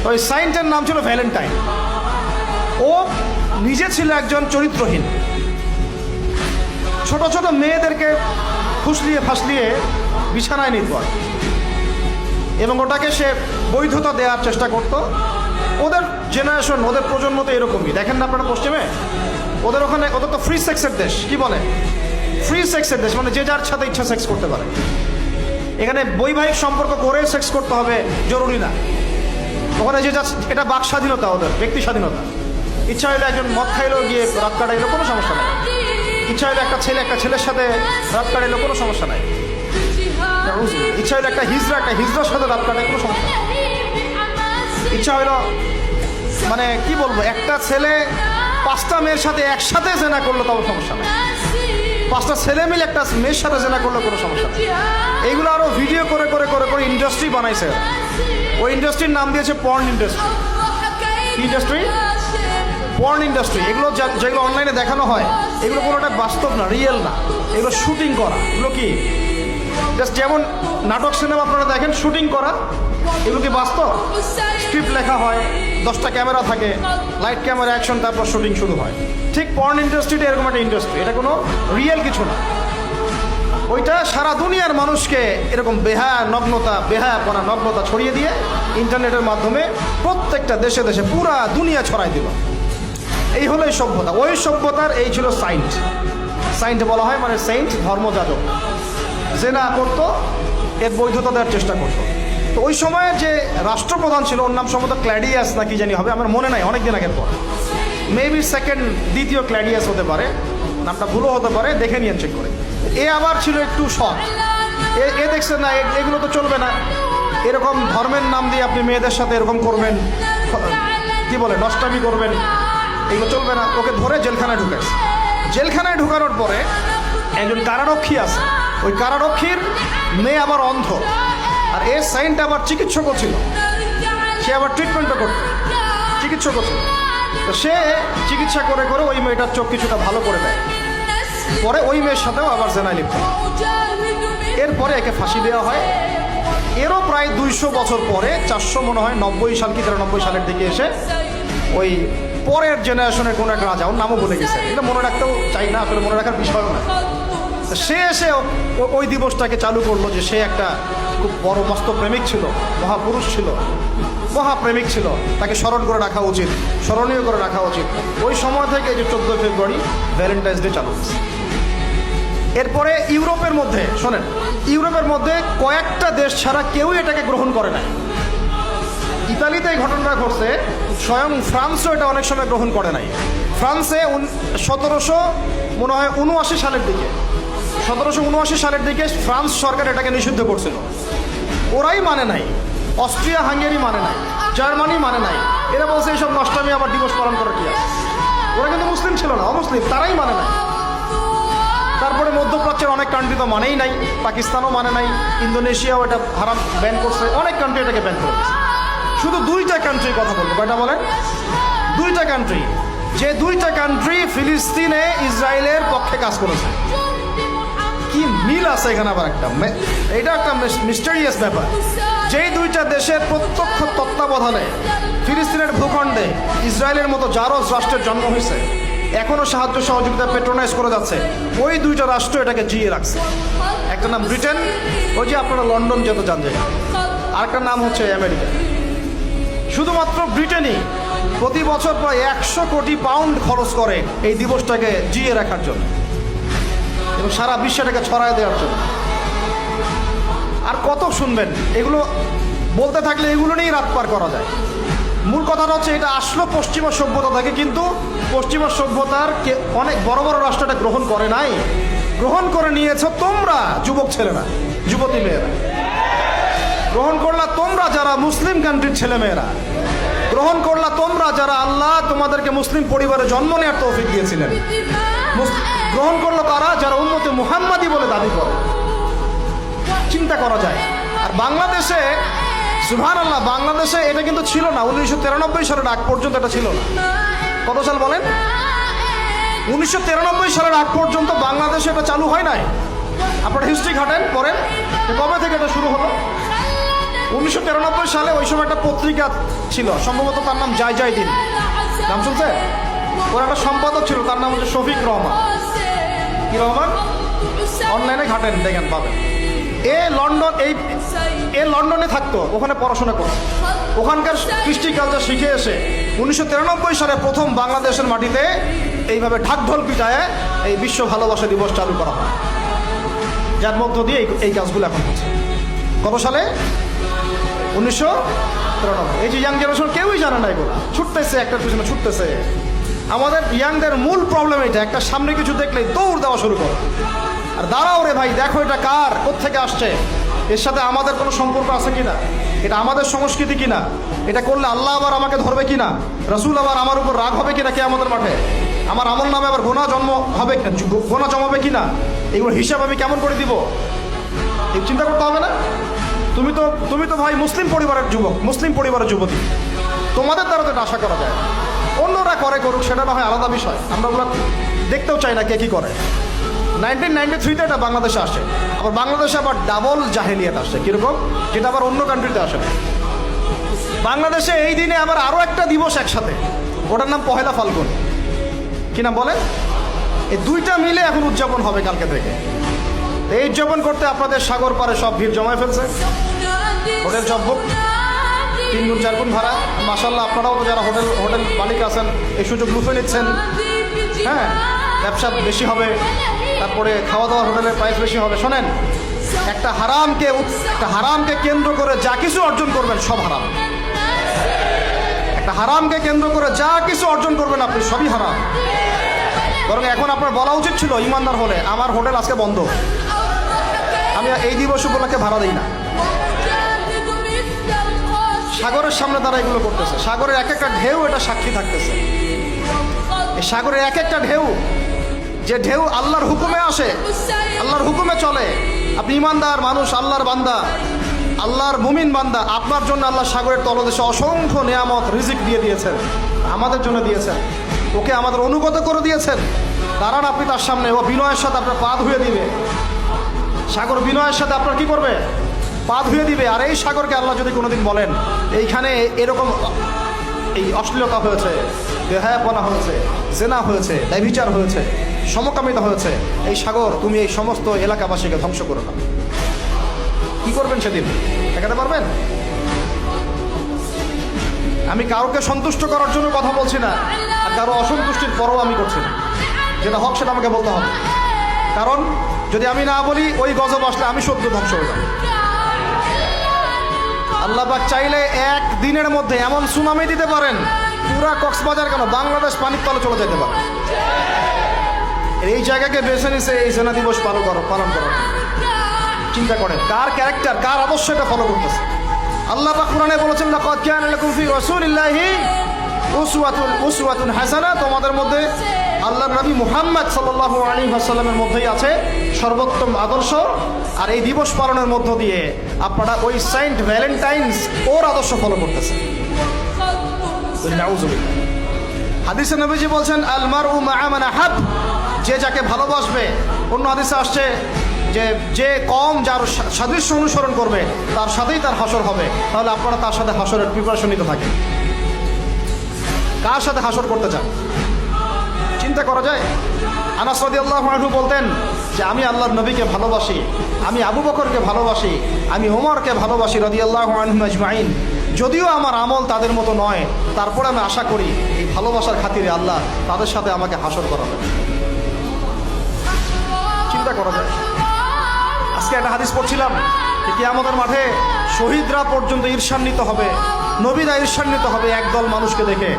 ওই সাইন্টের নাম ছিল ভ্যালেন্টাইন। ও নিজে ছিল একজন চরিত্রহীন, ছোট ছোট মেয়েদেরকে ফুসলিয়ে ফাসলিয়ে বিছানায় নিত এবং ওটাকে সে বৈধতা দেওয়ার চেষ্টা করত। ওদের জেনারেশন, ওদের প্রজন্ম তো এরকমই, দেখেন না আপনারা পশ্চিমে, ওদের ওখানে, ওদের তো ফ্রি সেক্সের দেশ। কি বলে? ফ্রি সেক্সের দেশ, মানে যে যার সাথে ইচ্ছা সেক্স করতে পারে। এখানে বৈবাহিক সম্পর্ক করে সেক্স করতে হবে জরুরি না। ওখানে যে যা, এটা বাক স্বাধীনতা, ওদের ব্যক্তি স্বাধীনতা। ইচ্ছা হলে একজন মদ খাইলেও গিয়ে রাত কাটাইলেও কোনো সমস্যা নাই। ইচ্ছা হলে একটা ছেলের সাথে রাত কাটাইলেও কোনো সমস্যা নাই। ইচ্ছা হলে একটা হিজড়ার সাথে রাত কাটায় কোনো সমস্যা নেই। ইচ্ছা হইল, মানে কি বলবো, একটা ছেলে 5টা মেয়ের সাথে একসাথে জেনা করলো তাও সমস্যা নেই। 5টা ছেলে মিলে একটা মেয়ের সাথে জেনা করলো কোনো সমস্যা নেই। এইগুলো আরো ভিডিও করে করে করে করে ইন্ডাস্ট্রি বানাইছে। ওই ইন্ডাস্ট্রির নাম দিয়েছে পর্ন ইন্ডাস্ট্রি। কি ইন্ডাস্ট্রি? Porn industry. এগুলো যেগুলো অনলাইনে দেখানো হয়, এগুলো কোনোটা বাস্তব না, রিয়েল না, এগুলো শুটিং করা। এগুলো কি জাস্ট যেমন নাটক সিনেমা আপনারা দেখেন শুটিং করা, এগুলো কি বাস্তব? স্ক্রিপ্ট লেখা হয়, 10টা ক্যামেরা থাকে, লাইট ক্যামেরা অ্যাকশন, তারপর শুটিং শুরু হয়। ঠিক পর্ন ইন্ডাস্ট্রিটা এরকম একটা ইন্ডাস্ট্রি, এটা কোনো রিয়েল কিছু না। ওইটা সারা দুনিয়ার মানুষকে এরকম বেহায়াপনা নগ্নতা ছড়িয়ে দিয়ে ইন্টারনেটের মাধ্যমে প্রত্যেকটা দেশে দেশে পুরা দুনিয়া ছড়াই দিল। এই হলো এই সভ্যতা। ওই সভ্যতার এই ছিল সাইন্ট বলা হয়, মানে সেন্ট, ধর্মযাজক। জেনা করতো, এর বৈধতা দেওয়ার চেষ্টা করতো। তো ওই সময়ে যে রাষ্ট্রপ্রধান ছিল, ওর নাম সম্ভবত ক্ল্যাডিয়াস না কি জানি হবে, আমার মনে নাই, অনেকদিন আগের পর। মেবি দ্বিতীয় ক্ল্যাডিয়াস হতে পারে, নামটা ভুলও হতে পারে, দেখে নিয়ে চেক করে। এ আবার ছিল একটু সৎ। এ দেখছে না, এগুলো তো চলবে না, এরকম ধর্মের নাম দিয়ে আপনি মেয়েদের সাথে এরকম করবেন, কি বলে, নষ্টামি করবেন, এগুলো চলবে না। ওকে ধরে জেলখানায় ঢুকাইছে। জেলখানায় ঢুকানোর পরে একজন কারারক্ষী আছে, ওই কারারক্ষীর মেয়ে আবার অন্ধ, আর এ সাইন্ট আবার চিকিৎসকও ছিল, সে আবার ট্রিটমেন্টও করত, চিকিৎসকও ছিল। তো সে চিকিৎসা করে করে ওই মেয়েটার চোখ কিছুটা ভালো করে দেয়। পরে ওই মেয়ের সাথেও আবার জেনায় লিপ্ত। এরপরে একে ফাঁসি দেওয়া হয়। এরও প্রায় 200 বছর পরে, 400 মনে হয় 90 সাল কি 93 সালের দিকে এসে ওই পরের জেনারেশনের কোনো এক রাজা, ওর নামও বলে গেছে, এটা মনে রাখতেও চাই না, আসলে মনে রাখার বিষয় না। সে এসে ওই দিবসটাকে চালু করলো, যে সে একটা খুব বড় মস্ত প্রেমিক ছিল, মহাপুরুষ ছিল, মহাপ্রেমিক ছিল, তাকে স্মরণ করে রাখা উচিত, স্মরণীয় করে রাখা উচিত। ওই সময় থেকে যে 14 ফেব্রুয়ারি ভ্যালেন্টাইন্স ডে চালু হয়েছে। এরপরে ইউরোপের মধ্যে, শোনেন, ইউরোপের মধ্যে কয়েকটা দেশ ছাড়া কেউই এটাকে গ্রহণ করে নাই। ইতালিতে এই ঘটনাটা ঘটছে, স্বয়ং ফ্রান্সও এটা অনেক সময় গ্রহণ করে নাই। ফ্রান্সে 1779 সালের দিকে, 1779 সালের দিকে ফ্রান্স সরকার এটাকে নিষিদ্ধ করছিল। ওরাই মানে নাই, অস্ট্রিয়া হাঙ্গেরি মানে নাই, জার্মানি মানে নাই। এরা বলছে এইসব নষ্টামি আবার দিবস পালন করার কি আছে। ওরা কিন্তু মুসলিম ছিল না, অমুসলিম, তারাই মানে নাই। তারপরে মধ্যপ্রাচ্যের অনেক কান্ট্রি তো মানেই নাই, পাকিস্তানও মানে নাই, ইন্দোনেশিয়াও এটা হারাম ব্যান করছে, অনেক কান্ট্রি এটাকে ব্যান করেছে। শুধু 2টা কান্ট্রির কথা বলবো, কয়টা বলেন? 2টা কান্ট্রি, যে 2টা কান্ট্রি ফিলিস্তিনে ইসরায়েলের পক্ষে কাজ করেছে। কি মিল আছে এখানে আবার একটা, এটা একটা মিস্টেরিয়াস ব্যাপার। যেই 2টা দেশের প্রত্যক্ষ তত্ত্বাবধানে ফিলিস্তিনের ভূখণ্ডে ইসরায়েলের মতো জারজ রাষ্ট্রের জন্ম হয়েছে, এখনো সাহায্য সহযোগিতা পেট্রোনাইজ করে যাচ্ছে, ওই 2টা রাষ্ট্র এটাকে জিয়ে রাখছে। একটা নাম ব্রিটেন, ওই যে আপনারা লন্ডন যত যান যায়, আর একটা নাম হচ্ছে আমেরিকা। শুধুমাত্র ব্রিটেনই প্রতি বছর প্রায় 100 কোটি পাউন্ড খরচ করে এই দিবসটাকে জিয়ে রাখার জন্য এবং সারা বিশ্বটাকে ছড়ায় দেওয়ার জন্য। আর কত শুনবেন, এগুলো বলতে থাকলে এগুলো নিয়েই রাত পার করা যায়। মূল কথাটা হচ্ছে, এটা আসলো পশ্চিমা সভ্যতা থেকে, কিন্তু পশ্চিমা সভ্যতার অনেক বড় বড় রাষ্ট্রটা গ্রহণ করে নাই, গ্রহণ করে নিয়েছ তোমরা যুবক ছেলেরা, যুবতী মেয়েরা গ্রহণ করলা, তোমরা যারা মুসলিম কান্ট্রির ছেলে মেয়েরা গ্রহণ করলা, তোমরা যারা আল্লাহ তোমাদেরকে মুসলিম পরিবারে জন্ম নেওয়ার তৌফিক দিয়েছিলেন গ্রহণ করলো তারা যারা উম্মতে মুহাম্মাদি বলে দাবি করে। চিন্তা করা যায়। আর বাংলাদেশে, সুবহানাল্লাহ, বাংলাদেশে এটা কিন্তু ছিল না। 1993 সালের আগ পর্যন্ত এটা ছিল না। কত সাল বলেন? 1993 সালের আগ পর্যন্ত বাংলাদেশে এটা চালু হয় নাই। আপনারা হিস্ট্রি ঘাটেন, পড়েন, কবে থেকে এটা শুরু হলো। 1993 সালে ওই সময় একটা পত্রিকা ছিল, সম্ভবত তার নাম জয় জয় দিন, নাম শুনছে? ওর একটা সম্পাদক ছিল, তার নাম হচ্ছে শফিক রহমান। কি রহমান? অনলাইনে ঘাটেন, দেখেন পাবেন। লন্ডনে থাকতো, ওখানে পড়াশোনা করতো, ওখানকার কৃষ্টি কালচার শিখে এসে 1993 সালে প্রথম বাংলাদেশের মাটিতে এইভাবে ঢাকঢোল পিটায় এই বিশ্ব ভালোবাসা দিবস চালু করা হয়, যার মধ্য দিয়ে এই কাজগুলো এখন হচ্ছে। কত সালে? 1993। এই যে ইয়াং জেনারেশন কেউই জানে না, এগুলো ছুটতেছে, একটার পিছনে ছুটতেছে। আমাদের ইয়াংদের মূল প্রবলেম এটা, একটা সামনে কিছু দেখলেই দৌড় দেওয়া শুরু করে। আর দাঁড়াও রে ভাই, দেখো এটা কার, কোত্থেকে আসছে, এর সাথে আমাদের কোনো সম্পর্ক আছে কিনা, এটা আমাদের সংস্কৃতি কিনা, এটা করলে আল্লাহ আবার আমাকে ধরবে কিনা, রসুল আবার আমার উপর রাগ হবে কিনা কে আমাদের মাঠে, আমার আমল নামে আবার গোনা জমাবে কিনা, এগুলো হিসাব আমি কেমন করে দিব, এই চিন্তা করতে হবে না? তুমি তো ভাই মুসলিম পরিবারের যুবক, মুসলিম পরিবারের যুবতী, তোমাদের দ্বারা তো এটা আশা করা যায়। অন্যরা করুক, সেটা না হয় আলাদা বিষয়, আমরা ওগুলো দেখতেও চাই না কে কি করে। 1993-তে এটা বাংলাদেশে আসে, আবার বাংলাদেশে আবার ডাবল জাহেলিয়াত আসে, কিরকম, যেটা আবার অন্য কান্ট্রিতে আসে না। বাংলাদেশে এই দিনে আবার আরও একটা দিবস একসাথে, ওটার নাম পহেলা ফাল্গুন। কি নাম বলেন? এই দুইটা মিলে এখন উদযাপন হবে কালকে থেকে। এই উদযাপন করতে আপনাদের সাগর পারে সব ভিড় জমায় ফেলছে, হোটেল সব বুক, 3 গুণ 4 গুণ ভাড়া। মাশাআল্লাহ, আপনারাও তো যারা হোটেল মালিক আছেন এই সুযোগ লুফে নিচ্ছেন। হ্যাঁ, ব্যবসা বেশি হবে, তারপরে খাওয়া দাওয়া হোটেলের প্রাইস বেশি হবে। শোনেন, একটা হারামকে কেন্দ্র করে যা কিছু অর্জন করবেন সব হারাম। একটা হারামকে কেন্দ্র করে যা কিছু অর্জন করবেন আপনি সবই হারাম। বরং এখন আপনার বলা উচিত ছিল, ইমানদার হলে আমার হোটেল আজকে বন্ধ, আমি এই দিবস উপলক্ষে ভাড়া দিই না। সাগরের সামনে তারা এগুলো করতেছে, সাগরের এক একটা ঢেউ এটা সাক্ষী থাকতেছে। এই সাগরের এক একটা ঢেউ, যে ঢেউ আল্লাহর হুকুমে আসে, আল্লাহর হুকুমে চলে। আপনি ইমানদার মানুষ, আল্লাহর বান্দা, আল্লাহর মুমিন বান্দা, আপনার জন্য আল্লাহ সাগরের তলদেশে অসংখ্য নিয়ামত রিজিক দিয়ে দিয়েছেন, আমাদের জন্য দিয়েছেন, ওকে আমাদের অনুগত করে দিয়েছেন। দাঁড়ান আপনি তার সামনে, ও বিনয়ের সাথে আপনার পা ধুয়ে দিবে। সাগর বিনয়ের সাথে আপনার কি করবে? পা ধুয়ে দিবে। আর এই সাগরকে আল্লাহ যদি কোনোদিন বলেন এইখানে এরকম এই অশ্লীলতা হয়েছে, বেহায়াপনা হয়েছে, জেনা হয়েছে, ব্যভিচার হয়েছে, সমকামিতা হয়েছে, এই সাগর তুমি এই সমস্ত এলাকাবাসীকে ধ্বংস করো না, কি করবেন সেদিন? দেখাতে পারবেন? আমি কাউকে সন্তুষ্ট করার জন্য কথা বলছি না, আর কারো অসন্তুষ্টির পরও আমি করছি না। যেটা হক সেটা আমাকে বলতে হবে, কারণ যদি আমি না বলি ওই গজব আসলে আমি সত্য ধ্বংস হয়ে যাব। আল্লাহ পাক চাইলে এক দিনের মধ্যে এমন সুনামি দিতে পারেন, পুরা কক্সবাজার কেন বাংলাদেশ পানির তলে চলে যেতে পারে। এই জায়গাকে বেছে নিছে এই জেনা দিবস পালন করার। চিন্তা করেন কার ক্যারেক্টার, কার আদর্শ এটা ফলো করতেছে। আল্লাহ পাক কোরআনে বলেছেন, লাকাদ কানা লাকুম ফি রাসূলিল্লাহি উসওয়াতুন হাসানা, তোমাদের মধ্যে আল্লাহর নবী মুহাম্মদ সাল্লাল্লাহু আলাইহি ওয়াসাল্লামের মধ্যেই আছে সর্বোত্তম আদর্শ। আর এই দিবস পালনের মধ্য দিয়ে আপনারা ওই সেন্ট ভ্যালেন্টাইন্স ওর আদর্শ ফলো করতেছেন। নাউযুবিল্লাহ। হাদিসে নবীজি বলছেন, আল মারউ মা'a মান আহাব, যে যাকে ভালোবাসবে। অন্য হাদিসে আসছে যে কম যার সাদৃশ্য অনুসরণ করবে তার সাথেই তার হাসর হবে। তাহলে আপনারা তার সাথে হাসরের প্রিপারেশন নিতে থাকেন। কার সাথে হাসর করতে চান চিন্তা করা যায়। আনাস রাদিয়াল্লাহু আনহু বলতেন যে আমি আল্লাহর নবীকে ভালোবাসি, আমি আবু বকরকে ভালোবাসি, আমি ওমরকে ভালোবাসি রাদিয়াল্লাহু আনহুম আজমাইন। যদিও আমার আমল তাদের মতো নয়, তারপরে আমি আশা করি এই ভালোবাসার খাতিরে আল্লাহ তাদের সাথে আমাকে হাসর করাবে। চিন্তা করা যায়। আজকে একটা হাদিস পড়ছিলাম যে কিয়ামতের মাঠে শহীদরা পর্যন্ত ঈর্ষান্বিত হবে, নবীরা ঈর্ষান্বিত হবে একদল মানুষকে দেখে,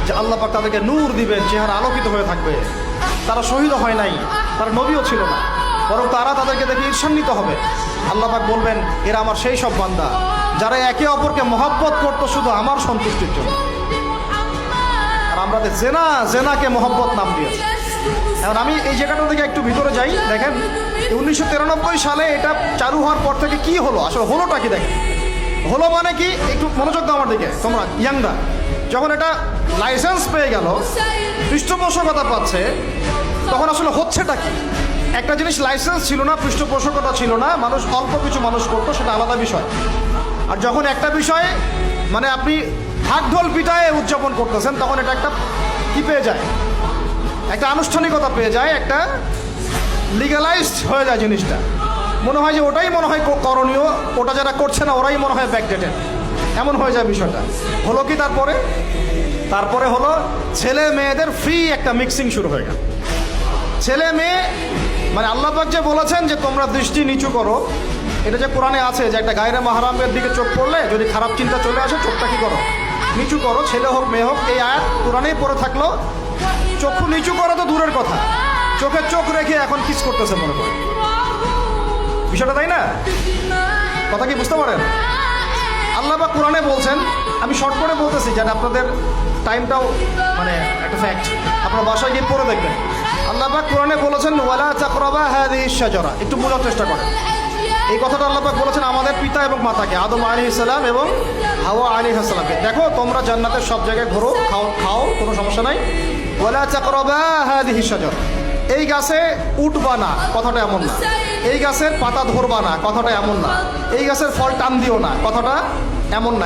যে আল্লাহ পাক তাদেরকে নূর দিবেন, চেহারা আলোকিত হয়ে থাকবে। তারা শহীদ হয় নাই, তারা নবীও ছিল না, বরং তারা তাদেরকে দেখে ঈর্ষান্বিত হবে। আল্লাহ পাক বলবেন, এরা আমার সেই সব বান্দা যারা একে অপরকে মহব্বত করতো শুধু আমার সন্তুষ্টির জন্য। আর আমরা জেনাকে মহব্বত নাম দিয়েছি। এখন আমি এই জায়গাটা থেকে একটু ভিতরে যাই। দেখেন 1993 সালে এটা চালু হওয়ার পর থেকে কি হলো, আসলে হলোটা কি দেখেন। হলো মানে কি, একটু মনোযোগ দাও আমার দিকে তোমরা ইয়াংরা। যখন এটা লাইসেন্স পেয়ে গেল, পৃষ্ঠপোষকতা পাচ্ছে, তখন আসলে হচ্ছেটা কি? একটা জিনিস লাইসেন্স ছিল না, পৃষ্ঠপোষকতা ছিল না, মানুষ অল্প কিছু মানুষ করতো, সেটা আলাদা বিষয়। আর যখন একটা বিষয় মানে আপনি ঢাকঢোল পিটায়ে উদযাপন করতেছেন, তখন এটা একটা কি পেয়ে যায়, একটা আনুষ্ঠানিকতা পেয়ে যায়, একটা লিগালাইজড হয়ে যায় জিনিসটা। মনে হয় যে ওটাই মনে হয় করণীয়, ওটা যারা করছে না ওরাই মনে হয় ব্যাকডেটেড, এমন হয়ে যায় বিষয়টা। হলো কি তারপরে হলো ছেলে মেয়েদের ফ্রি একটা মিক্সিং শুরু হয়ে গেল। ছেলে মেয়ে মানে আল্লাহ পাক যে বলেছেন যে তোমরা দৃষ্টি নিচু করো, এটা যে কোরআনে আছে যে একটা গায়রে মাহরামের দিকে চোখ পড়লে যদি খারাপ চিন্তা চলে আসে চোখটা কি করো, নিচু করো, ছেলে হোক মেয়ে হোক। এই আয়াত কোরআনেই পড়ে থাকলো, চক্ষু নিচু করো তো দূরের কথা, চোখে চোখ রেখে এখন কিস করতেছে মনে করে বিষয়টা, তাই না? কথা কি বুঝতে পারেন? আল্লাহ পাক কোরআনে বলছেন, আমি শর্ট করে বলতেছি যেন আপনাদের টাইমটাও মানে একটা ফ্যাক্ট, আপনার বাসায় গিয়ে পড়ে দেখবেন। আল্লাহ পাক কোরআনে বলেছেন ওয়ালা তাকরাবা হাযিহিশ শাজারা, একটু বোঝার চেষ্টা করেন। এই কথাটা আল্লাহ পাক বলেছেন আমাদের পিতা এবং মাতাকে, আদম আলাইহিস সালাম এবং হাওয়া আলাইহিস সালামকে। দেখো তোমরা জান্নাতের সব জায়গায় ঘোরো, খাও, কোনো সমস্যা নাই। ওয়ালা তাকরাবা হাযিহিশ শাজারা, এই গাছে উঠবা না, কথাটা এমন না। এই গাছের পাতা ধরবা না, কথাটা এমন না। এই গাছের ফল টান দিও না, কথাটা এমন না।